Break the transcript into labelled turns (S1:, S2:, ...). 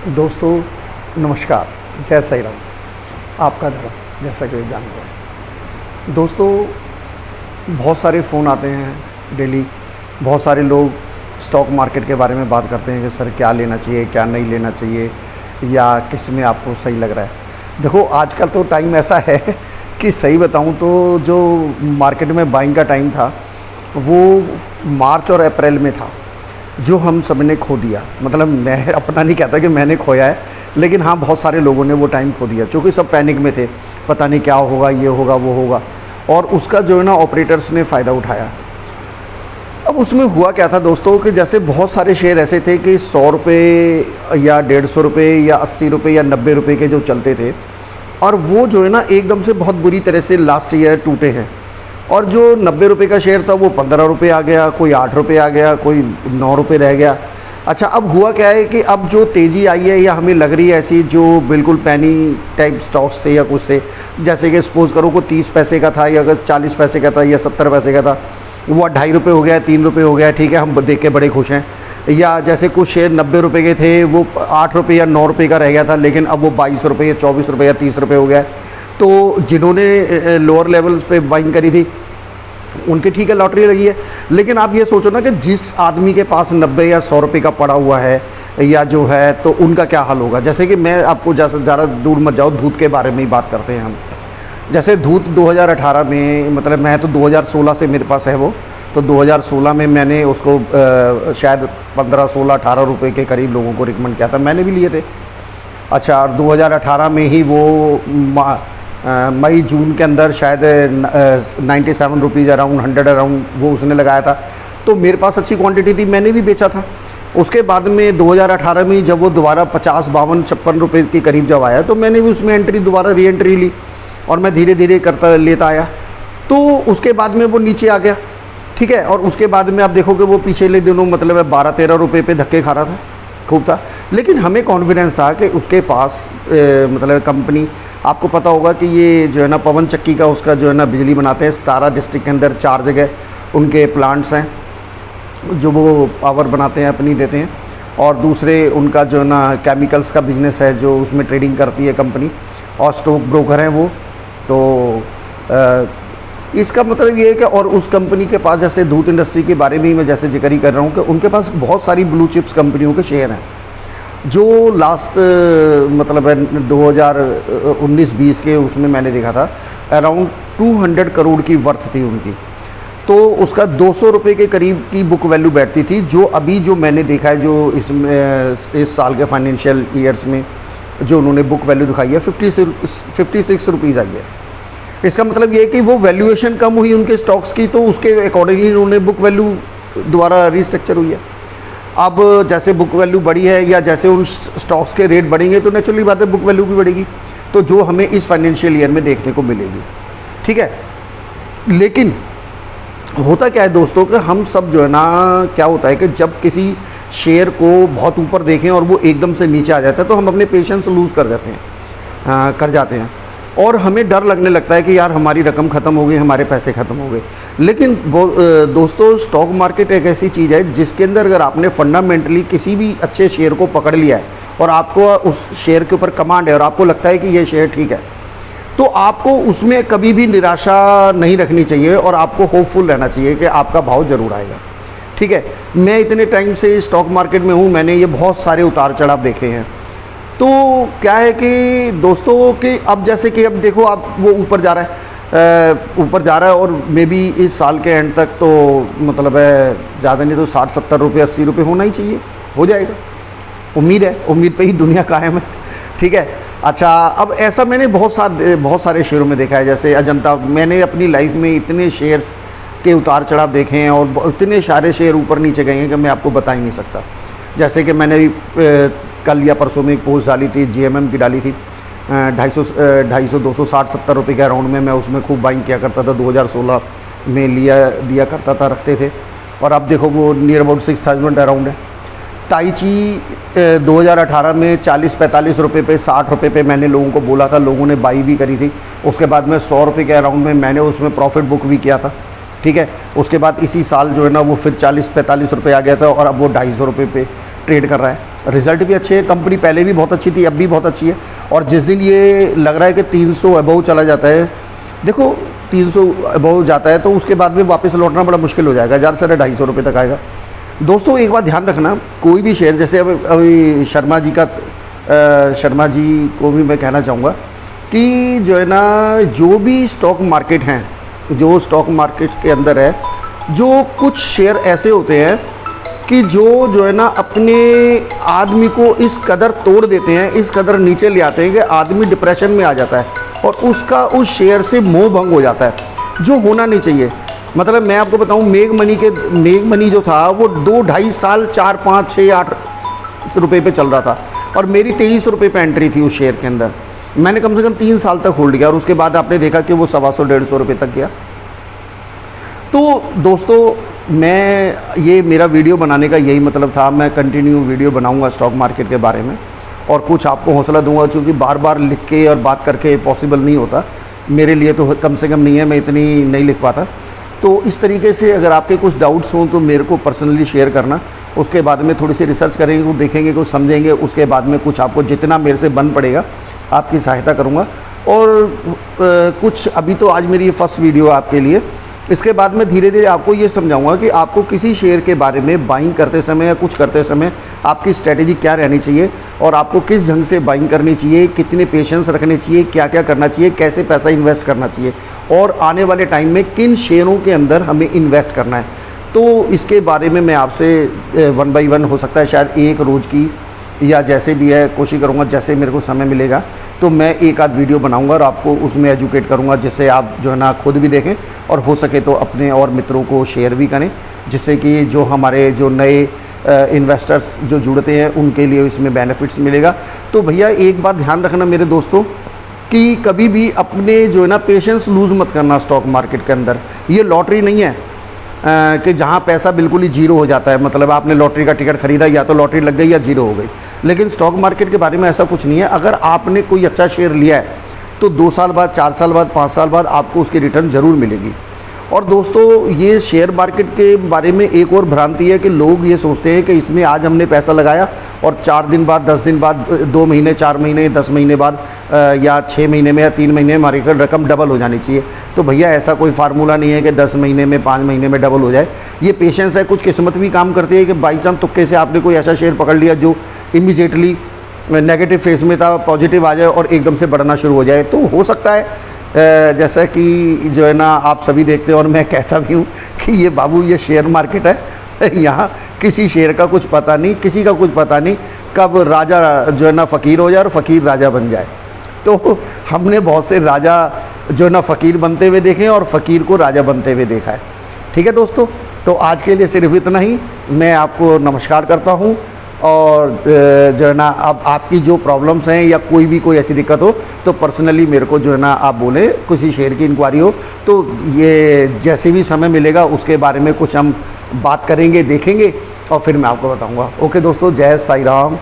S1: दोस्तों नमस्कार, जय साई राम। आपका धर्म जैसा कि जानते हैं दोस्तों, बहुत सारे फ़ोन आते हैं डेली। बहुत सारे लोग स्टॉक मार्केट के बारे में बात करते हैं कि सर क्या लेना चाहिए, क्या नहीं लेना चाहिए, या किस में आपको सही लग रहा है। देखो आजकल तो टाइम ऐसा है कि सही बताऊं तो जो मार्केट में बाइंग का टाइम था वो मार्च और अप्रैल में था, जो हम सब ने खो दिया। मतलब मैं अपना नहीं कहता कि मैंने खोया है, लेकिन हाँ बहुत सारे लोगों ने वो टाइम खो दिया, क्योंकि सब पैनिक में थे, पता नहीं क्या होगा, ये होगा वो होगा, और उसका जो है ना ऑपरेटर्स ने फ़ायदा उठाया। अब उसमें हुआ क्या था दोस्तों कि जैसे बहुत सारे शेयर ऐसे थे कि 100 रुपये या 150 रुपये या 80 रुपये या 90 रुपये के जो चलते थे, और वो जो है ना एकदम से बहुत बुरी तरह से लास्ट ईयर टूटे हैं। और जो 90 रुपये का शेयर था वो 15 रुपये आ गया, कोई 8 रुपये आ गया, कोई 9 रुपये रह गया। अच्छा, अब हुआ क्या है कि अब जो तेज़ी आई है या हमें लग रही है ऐसी, जो बिल्कुल पैनी टाइप स्टॉक्स थे या कुछ थे, जैसे कि सपोज़ करो को 30 पैसे का था या अगर 40 पैसे का था या 70 पैसे का था, वो 2.5 रुपये हो गया, 3 रुपये हो गया, ठीक है, हम देख के बड़े खुश हैं। या जैसे कुछ शेयर 90 रुपये के थे, वो 8 रुपये या 9 रुपये का रह गया था, लेकिन अब वो 22 रुपये या 24 रुपये या 30 रुपये हो गया। तो जिन्होंने लोअर लेवल्स पे बाइंग करी थी उनकी ठीक है लॉटरी लगी है। लेकिन आप ये सोचो ना कि जिस आदमी के पास 90 या 100 रुपये का पड़ा हुआ है या जो है, तो उनका क्या हाल होगा। जैसे कि मैं आपको ज़्यादा दूर मत जाओ, धूत के बारे में ही बात करते हैं हम। जैसे धूत 2018 में, मतलब मैं तो 2016 से मेरे पास है वो, तो 2016 में मैंने उसको शायद 15, 16, 18 रुपये के करीब लोगों को रिकमेंड किया था, मैंने भी लिए थे। अच्छा, और 2018 में ही वो मई जून के अंदर शायद 97 रुपीज़ अराउंड 100 अराउंड वो उसने लगाया था, तो मेरे पास अच्छी क्वांटिटी थी, मैंने भी बेचा था। उसके बाद में 2018 में जब वो दोबारा 50, 52, 56 रुपये के करीब जब आया, तो मैंने भी उसमें दोबारा री एंट्री ली और मैं धीरे धीरे करता लेता आया। तो उसके बाद में वो नीचे आ गया, ठीक है। और उसके बाद में आप देखोगे वो पिछले दिनों मतलब 12-13 रुपये पे धक्के खा रहा था, खूब था। लेकिन हमें कॉन्फिडेंस था कि उसके पास मतलब कंपनी, आपको पता होगा कि ये जो है ना पवन चक्की का उसका जो है ना बिजली बनाते हैं। 17 डिस्ट्रिक्ट के अंदर 4 जगह उनके प्लांट्स हैं जो वो पावर बनाते हैं, अपनी देते हैं। और दूसरे उनका जो है ना केमिकल्स का बिजनेस है, जो उसमें ट्रेडिंग करती है कंपनी, और स्टॉक ब्रोकर हैं वो। तो इसका मतलब ये है कि, और उस कंपनी के पास, जैसे धूत इंडस्ट्री के बारे में ही मैं जैसे जिक्र ही कर रहा हूँ कि उनके पास बहुत सारी ब्लू चिप्स कंपनियों के शेयर हैं, जो लास्ट मतलब 2019-20 के उसमें मैंने देखा था अराउंड 200 करोड़ की वर्थ थी उनकी। तो उसका 200 रुपये के करीब की बुक वैल्यू बैठती थी, जो अभी जो मैंने देखा है, जो इसमें इस साल के फाइनेंशियल ईयर्स में जो उन्होंने बुक वैल्यू दिखाई है 56 रुपीज़ आई है। इसका मतलब ये है कि वो वैल्यूएशन कम हुई उनके स्टॉक्स की, तो उसके अकॉर्डिंगली उन्होंने बुक वैल्यू दोबारा रिस्ट्रक्चर हुई है। अब जैसे बुक वैल्यू बढ़ी है या जैसे उन स्टॉक्स के रेट बढ़ेंगे, तो नेचुरली बात है बुक वैल्यू भी बढ़ेगी, तो जो हमें इस फाइनेंशियल ईयर में देखने को मिलेगी, ठीक है। लेकिन होता क्या है दोस्तों कि हम सब जो है ना, क्या होता है कि जब किसी शेयर को बहुत ऊपर देखें और वो एकदम से नीचे आ जाता है, तो हम अपने पेशेंस लूज़ कर जाते हैं और हमें डर लगने लगता है कि यार हमारी रकम ख़त्म हो गई, हमारे पैसे ख़त्म हो गए। लेकिन दोस्तों, स्टॉक मार्केट एक ऐसी चीज़ है जिसके अंदर अगर आपने फंडामेंटली किसी भी अच्छे शेयर को पकड़ लिया है और आपको उस शेयर के ऊपर कमांड है और आपको लगता है कि ये शेयर ठीक है, तो आपको उसमें कभी भी निराशा नहीं रखनी चाहिए और आपको होपफुल रहना चाहिए कि आपका भाव ज़रूर आएगा, ठीक है। मैं इतने टाइम से स्टॉक मार्केट में हूँ, मैंने ये बहुत सारे उतार चढ़ाव देखे हैं। तो क्या है कि दोस्तों कि अब जैसे कि अब देखो आप वो ऊपर जा रहा है और मे बी इस साल के एंड तक तो मतलब है ज़्यादा नहीं तो 60-70 रुपये 80 रुपये होना ही चाहिए, हो जाएगा। उम्मीद है, उम्मीद पे ही दुनिया कायम है, ठीक है। अच्छा, अब ऐसा मैंने बहुत सारे शेयरों में देखा है। जैसे अजंता, मैंने अपनी लाइफ में इतने शेयर्स के उतार चढ़ाव देखे हैं और इतने सारे शेयर ऊपर नीचे गए हैं कि मैं आपको बता ही नहीं सकता। जैसे कि मैंने कल या परसों में एक पोस्ट डाली थी, GMM की डाली थी, 250, 260-70 रुपये के अराउंड में मैं उसमें खूब बाइंग किया करता था, 2016 में दिया करता था, रखते थे। और अब देखो वो नियर अबाउट 6000 अराउंड है। ताइची 2018 में 40-45 रुपये पे, 60 रुपये पे मैंने लोगों को बोला था, लोगों ने बाई भी करी थी। उसके बाद में 100 रुपये के अराउंड में मैंने उसमें प्रॉफिट बुक भी किया था, ठीक है। उसके बाद इसी साल जो है ना वो फिर 40-45 रुपये आ गया था और अब वो 250 रुपये पे ट्रेड कर रहा है। रिज़ल्ट भी अच्छे हैं, कंपनी पहले भी बहुत अच्छी थी, अब भी बहुत अच्छी है। और जिस दिन ये लग रहा है कि 300 अबव चला जाता है, देखो 300 अबव जाता है तो उसके बाद में वापस लौटना बड़ा मुश्किल हो जाएगा, ज़्यादा से ज़्यादा 250 रुपये तक आएगा। दोस्तों एक बात ध्यान रखना, कोई भी शेयर, जैसे अभी शर्मा जी को भी मैं कहना चाहूँगा कि जो है ना, जो भी स्टॉक मार्केट हैं, जो स्टॉक मार्केट के अंदर है, जो कुछ शेयर ऐसे होते हैं कि जो है ना अपने आदमी को इस कदर तोड़ देते हैं, इस कदर नीचे ले आते हैं कि आदमी डिप्रेशन में आ जाता है और उसका उस शेयर से मोह भंग हो जाता है, जो होना नहीं चाहिए। मतलब मैं आपको बताऊं, मेग मनी जो था वो 2-2.5 साल 4, 5, 6, 8 रुपये पे चल रहा था और मेरी 23 रुपये पे एंट्री थी उस शेयर के अंदर। मैंने कम से कम 3 साल तक होल्ड किया और उसके बाद आपने देखा कि वो 125-150 रुपये तक गया। तो दोस्तों ये मेरा वीडियो बनाने का यही मतलब था। मैं कंटिन्यू वीडियो बनाऊंगा स्टॉक मार्केट के बारे में और कुछ आपको हौसला दूंगा, क्योंकि बार बार लिख के और बात करके पॉसिबल नहीं होता मेरे लिए, तो कम से कम नहीं है, मैं इतनी नहीं लिख पाता। तो इस तरीके से अगर आपके कुछ डाउट्स हों तो मेरे को पर्सनली शेयर करना, उसके बाद में थोड़ी सी रिसर्च करेंगे, कुछ देखेंगे, कुछ समझेंगे, उसके बाद में कुछ आपको जितना मेरे से बन पड़ेगा आपकी सहायता करूँगा। और कुछ अभी तो आज मेरी ये फर्स्ट वीडियो आपके लिए, इसके बाद में धीरे धीरे आपको ये समझाऊंगा कि आपको किसी शेयर के बारे में बाइंग करते समय या कुछ करते समय आपकी स्ट्रेटेजी क्या रहनी चाहिए और आपको किस ढंग से बाइंग करनी चाहिए, कितने पेशेंस रखने चाहिए, क्या क्या करना चाहिए, कैसे पैसा इन्वेस्ट करना चाहिए और आने वाले टाइम में किन शेयरों के अंदर हमें इन्वेस्ट करना है। तो इसके बारे में मैं आपसे 1 बाय 1 हो सकता है शायद एक रोज़ की या जैसे भी है कोशिश करूँगा, जैसे मेरे को समय मिलेगा तो मैं एक आध वीडियो बनाऊंगा और आपको उसमें एजुकेट करूंगा, जिससे आप जो है ना खुद भी देखें और हो सके तो अपने और मित्रों को शेयर भी करें, जिससे कि जो हमारे जो नए इन्वेस्टर्स जो जुड़ते हैं उनके लिए इसमें बेनिफिट्स मिलेगा। तो भैया एक बात ध्यान रखना मेरे दोस्तों कि कभी भी अपने जो है ना पेशेंस लूज़ मत करना स्टॉक मार्केट के अंदर। ये लॉटरी नहीं है कि जहाँ पैसा बिल्कुल ही जीरो हो जाता है, मतलब आपने लॉटरी का टिकट खरीदा या तो लॉटरी लग गई या जीरो हो गई। लेकिन स्टॉक मार्केट के बारे में ऐसा कुछ नहीं है। अगर आपने कोई अच्छा शेयर लिया है तो 2 साल बाद, 4 साल बाद, 5 साल बाद आपको उसकी रिटर्न ज़रूर मिलेगी। और दोस्तों ये शेयर मार्केट के बारे में एक और भ्रांति है कि लोग ये सोचते हैं कि इसमें आज हमने पैसा लगाया और 4 दिन बाद, 10 दिन बाद, 2 महीने, 4 महीने, 10 महीने बाद या 6 महीने में या 3 महीने में हमारी रकम डबल हो जानी चाहिए। तो भैया ऐसा कोई फार्मूला नहीं है कि 10 महीने में, 5 महीने में डबल हो जाए। ये पेशेंस है, कुछ किस्मत भी काम करती है कि बाई चांस तुक्के से आपने कोई ऐसा शेयर पकड़ लिया जो इमीडिएटली नेगेटिव फेज में था, पॉजिटिव आ जाए और एकदम से बढ़ना शुरू हो जाए। तो हो सकता है जैसा कि जो है ना आप सभी देखते हैं और मैं कहता भी हूँ कि ये बाबू ये शेयर मार्केट है, यहाँ किसी शेयर का कुछ पता नहीं, किसी का कुछ पता नहीं कब राजा जो है ना फ़कीर हो जाए और फ़कीर राजा बन जाए। तो हमने बहुत से राजा जो है ना फ़कीर बनते हुए देखे हैं और फ़कीर को राजा बनते हुए देखा है। ठीक है दोस्तों, तो आज के लिए सिर्फ इतना ही। मैं आपको नमस्कार करता हूँ और जो है ना अब आपकी जो प्रॉब्लम्स हैं या कोई ऐसी दिक्कत हो तो पर्सनली मेरे को जो है ना आप बोले, किसी शेयर की इंक्वायरी हो तो ये जैसे भी समय मिलेगा उसके बारे में कुछ हम बात करेंगे, देखेंगे और फिर मैं आपको बताऊंगा। ओके दोस्तों, जय साई राम।